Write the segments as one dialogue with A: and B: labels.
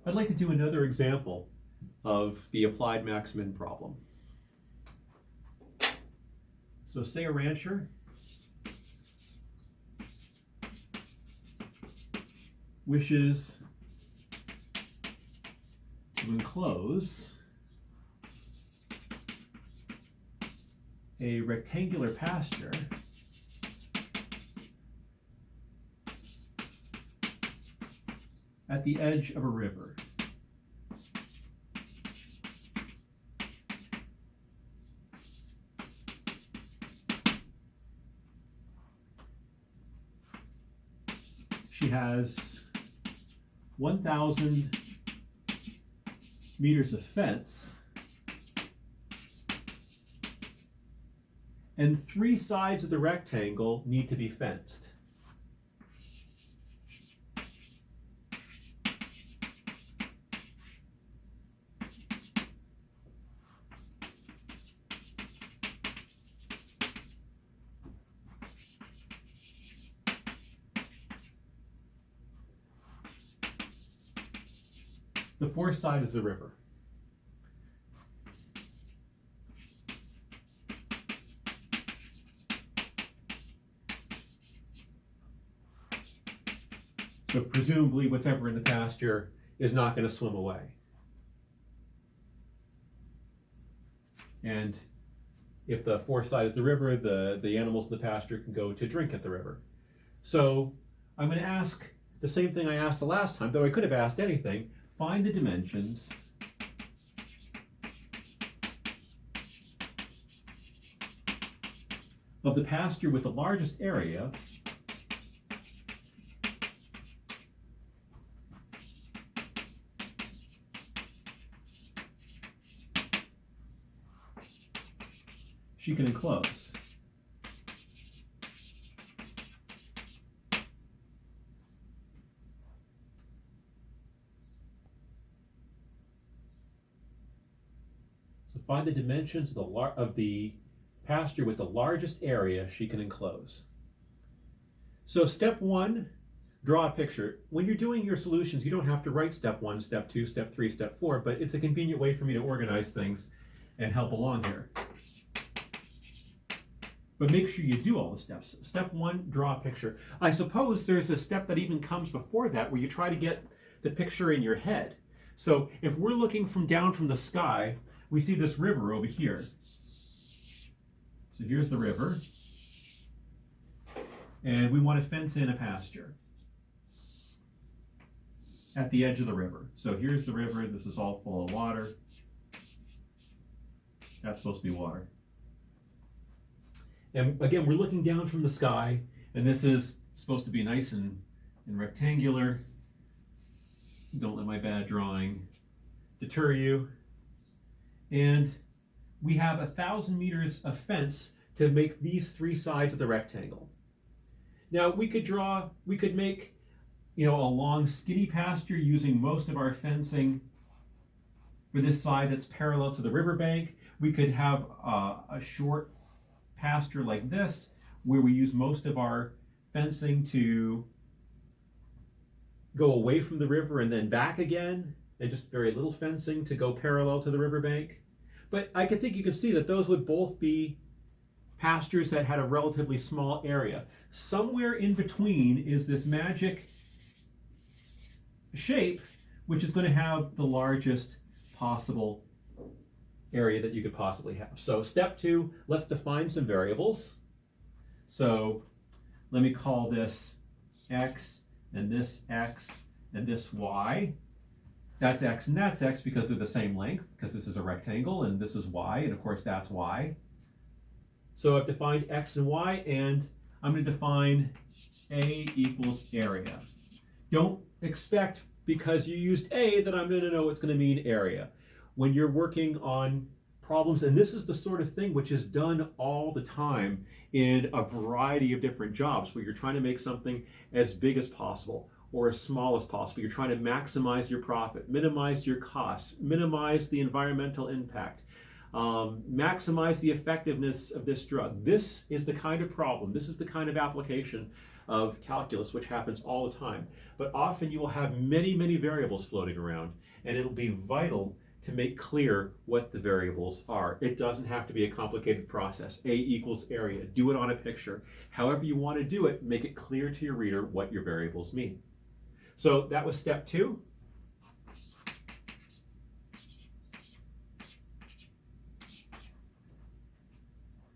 A: I'd like to do another example of the applied max-min problem. So say a rancher wishes to enclose a rectangular pasture at the edge of a river. She has 1,000 meters of fence and 3 sides of the rectangle need to be fenced. The fourth side is the river. So presumably whatever in the pasture is not going to swim away. And if the fourth side is the river, the animals in the pasture can go to drink at the river. So I'm going to ask the same thing I asked the last time, though I could have asked anything. Find the dimensions of the pasture with the largest area she can enclose. So find the dimensions of the pasture with the largest area she can enclose. So step 1, draw a picture. When you're doing your solutions, you don't have to write step 1, step 2, step 3, step 4, but it's a convenient way for me to organize things and help along here. But make sure you do all the steps. Step 1, draw a picture. I suppose there's a step that even comes before that where you try to get the picture in your head. So if we're looking down from the sky, we see this river over here. So here's the river. And we want to fence in a pasture at the edge of the river. So here's the river. This is all full of water. That's supposed to be water. And again, we're looking down from the sky, and this is supposed to be nice and rectangular. Don't let my bad drawing deter you. And we have 1,000 meters of fence to make these 3 sides of the rectangle. Now we could make, a long skinny pasture using most of our fencing for this side that's parallel to the riverbank. We could have a short pasture like this, where we use most of our fencing to go away from the river and then back again, and just very little fencing to go parallel to the riverbank. But I think you can see that those would both be pastures that had a relatively small area. Somewhere in between is this magic shape, which is going to have the largest possible area that you could possibly have. So step 2, let's define some variables. So let me call this x, and this x, and this y. That's x and that's x because they're the same length, because this is a rectangle and this is y, and of course that's y. So I've defined x and y, and I'm going to define A equals area. Don't expect, because you used A, that I'm going to know it's going to mean area. When you're working on problems, and this is the sort of thing which is done all the time in a variety of different jobs, where you're trying to make something as big as possible or as small as possible. You're trying to maximize your profit, minimize your costs, minimize the environmental impact, maximize the effectiveness of this drug. This is the kind of problem, this is the kind of application of calculus, which happens all the time. But often you will have many, many variables floating around, and it'll be vital to make clear what the variables are. It doesn't have to be a complicated process. A equals area. Do it on a picture. However you want to do it, make it clear to your reader what your variables mean. So that was step 2.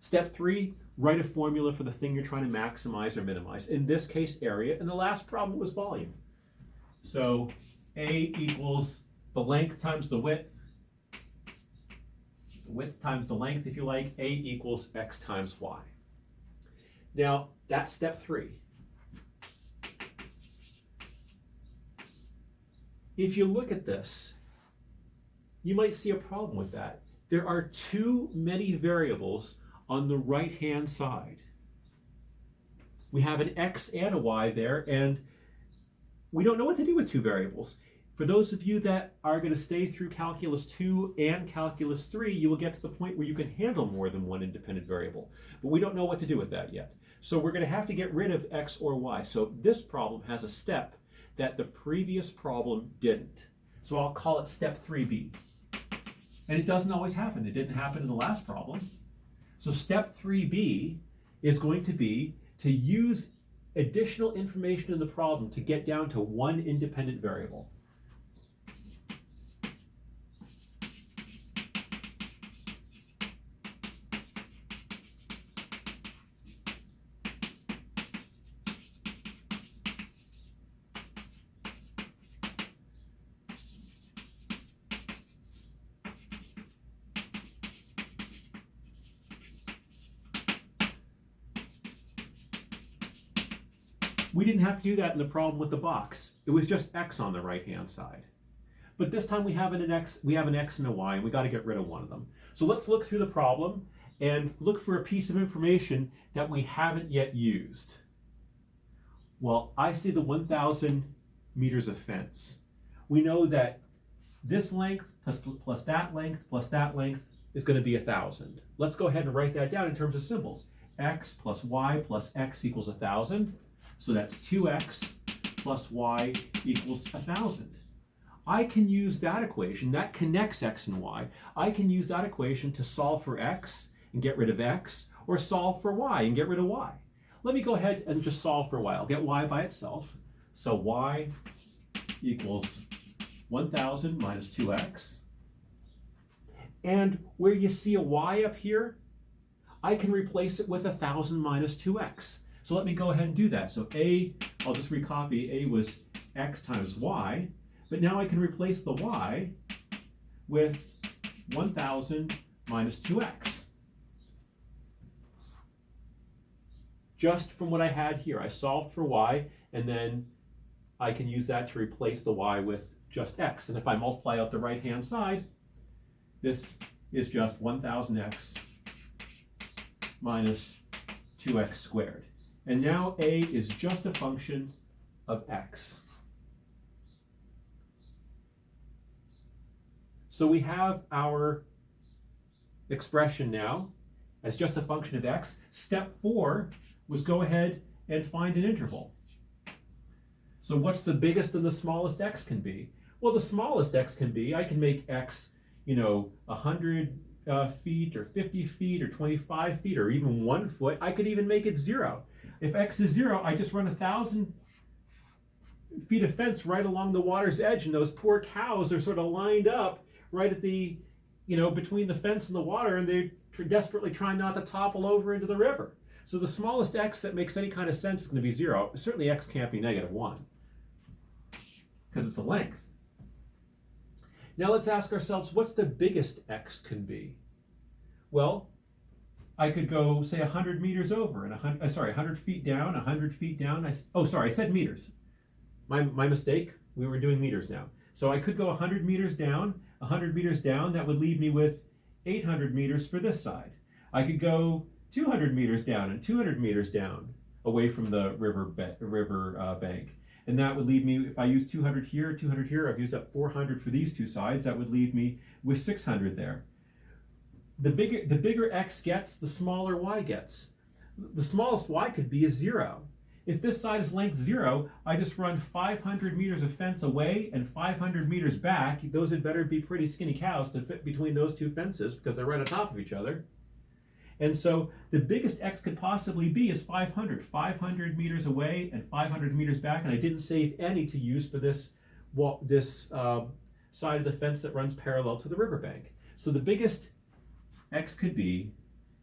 A: Step 3, write a formula for the thing you're trying to maximize or minimize. In this case, area, and the last problem was volume. So A equals the length times the width times the length, if you like. A equals x times y. Now, that's step 3. If you look at this, you might see a problem with that. There are too many variables on the right-hand side. We have an x and a y there, and we don't know what to do with 2 variables. For those of you that are going to stay through Calculus 2 and Calculus 3, you will get to the point where you can handle more than one independent variable. But we don't know what to do with that yet. So we're going to have to get rid of x or y. So this problem has a step that the previous problem didn't. So I'll call it step 3b. And it doesn't always happen. It didn't happen in the last problem. So step 3b is going to be to use additional information in the problem to get down to one independent variable. We didn't have to do that in the problem with the box. It was just x on the right-hand side. But this time we have an x and a y, and we got to get rid of one of them. So let's look through the problem and look for a piece of information that we haven't yet used. Well, I see the 1,000 meters of fence. We know that this length plus that length is going to be 1,000. Let's go ahead and write that down in terms of symbols. X plus y plus x equals 1,000. So that's 2x plus y equals 1,000. I can use that equation, that connects x and y. I can use that equation to solve for x and get rid of x, or solve for y and get rid of y. Let me go ahead and just solve for y. I'll get y by itself. So y equals 1,000 minus 2x. And where you see a y up here, I can replace it with 1,000 minus 2x. So let me go ahead and do that. So A, I'll just recopy, A was x times y, but now I can replace the y with 1,000 minus 2x. Just from what I had here, I solved for y, and then I can use that to replace the y with just x. And if I multiply out the right-hand side, this is just 1,000x minus 2x squared. And now A is just a function of x. So we have our expression now as just a function of x. Step 4 was go ahead and find an interval. So what's the biggest and the smallest x can be? Well, the smallest x can be, I can make x, 100 feet or 50 feet or 25 feet or even 1 foot. I could even make it 0. If x is 0, I just run 1,000 feet of fence right along the water's edge, and those poor cows are sort of lined up right at the, between the fence and the water, and they're desperately trying not to topple over into the river. So the smallest x that makes any kind of sense is going to be 0. Certainly x can't be -1 because it's a length. Now let's ask ourselves, what's the biggest x can be? Well, I could go, say, 100 meters over, and 100 feet down, 100 feet down. I said meters. My mistake. We were doing meters now. So I could go 100 meters down, 100 meters down. That would leave me with 800 meters for this side. I could go 200 meters down and 200 meters down away from the river bank. And that would leave me, if I use 200 here, 200 here, I've used up 400 for these two sides. That would leave me with 600 there. The bigger x gets, the smaller y gets. The smallest y could be a 0. if this side is length 0, I just run 500 meters of fence away and 500 meters back. Those had better be pretty skinny cows to fit between those two fences because they're right on top of each other. And so the biggest X could possibly be is 500 meters away and 500 meters back, and I didn't save any to use for this side of the fence that runs parallel to the riverbank. So the biggest X could be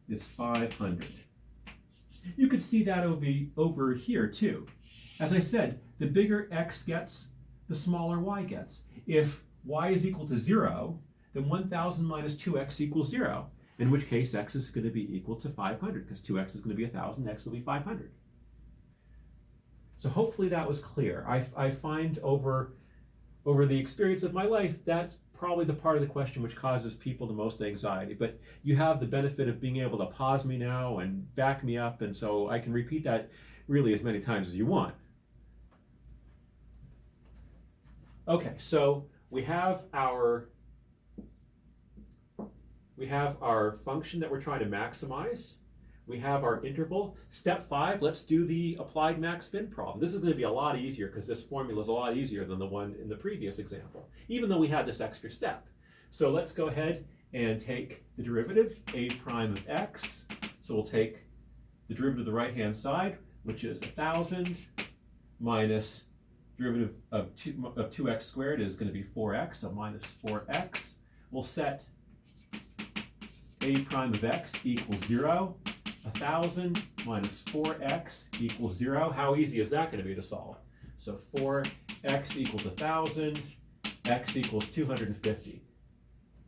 A: is 500. You could see that over here too. As I said, the bigger X gets, the smaller Y gets. If Y is equal to 0, then 1000 minus 2X equals 0. In which case X is going to be equal to 500 because 2X is going to be 1000, X will be 500. So hopefully that was clear. I find over the experience of my life, that's probably the part of the question which causes people the most anxiety. But you have the benefit of being able to pause me now and back me up, and so I can repeat that really as many times as you want. Okay, so we have our function that we're trying to maximize. We have our interval. Step 5, let's do the applied max spin problem. This is going to be a lot easier because this formula is a lot easier than the one in the previous example, even though we had this extra step. So let's go ahead and take the derivative, a prime of x. So we'll take the derivative of the right-hand side, which is 1000 minus derivative of 2x squared is going to be 4x, so minus 4x. We'll set a prime of x equals 0. 1000 minus 4x equals 0. How easy is that going to be to solve? So 4x equals 1000, x equals 250.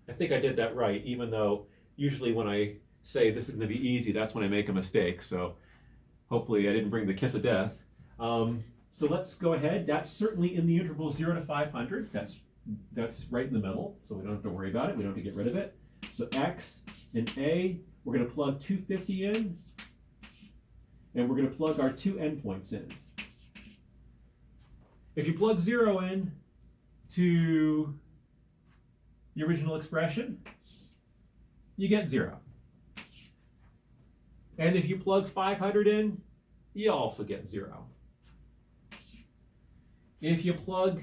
A: I think I did that right, even though usually when I say this is going to be easy, that's when I make a mistake. So hopefully I didn't bring the kiss of death. So let's go ahead. That's certainly in the interval 0 to 500. That's right in the middle, so we don't have to worry about it. We don't have to get rid of it. So x and a, we're going to plug 250 in, and we're going to plug our two endpoints in. If you plug 0 in to the original expression, you get 0. And if you plug 500 in, you also get 0. If you plug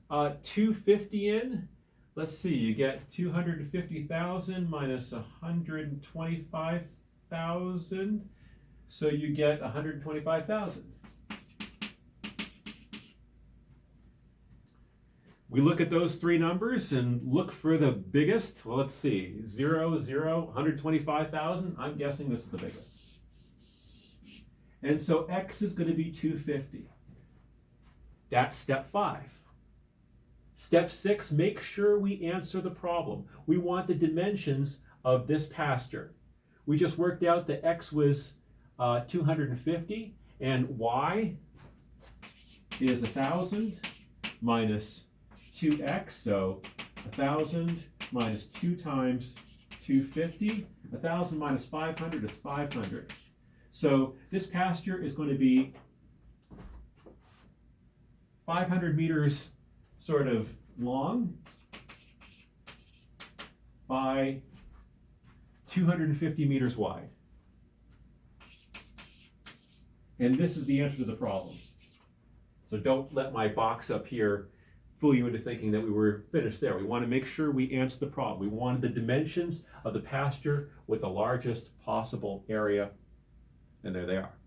A: 250 in, let's see, you get 250,000 minus 125,000, so you get 125,000. We look at those three numbers and look for the biggest. Well, let's see, 0, 0, 125,000. I'm guessing this is the biggest. And so x is going to be 250. That's step 5. Step 6, make sure we answer the problem. We want the dimensions of this pasture. We just worked out that x was 250 and y is 1000 minus 2x, so 1000 minus 2 times 250. 1000 minus 500 is 500. So this pasture is going to be 500 meters sort of long by 250 meters wide. And this is the answer to the problem. So don't let my box up here fool you into thinking that we were finished there. We want to make sure we answer the problem. We wanted the dimensions of the pasture with the largest possible area, and there they are.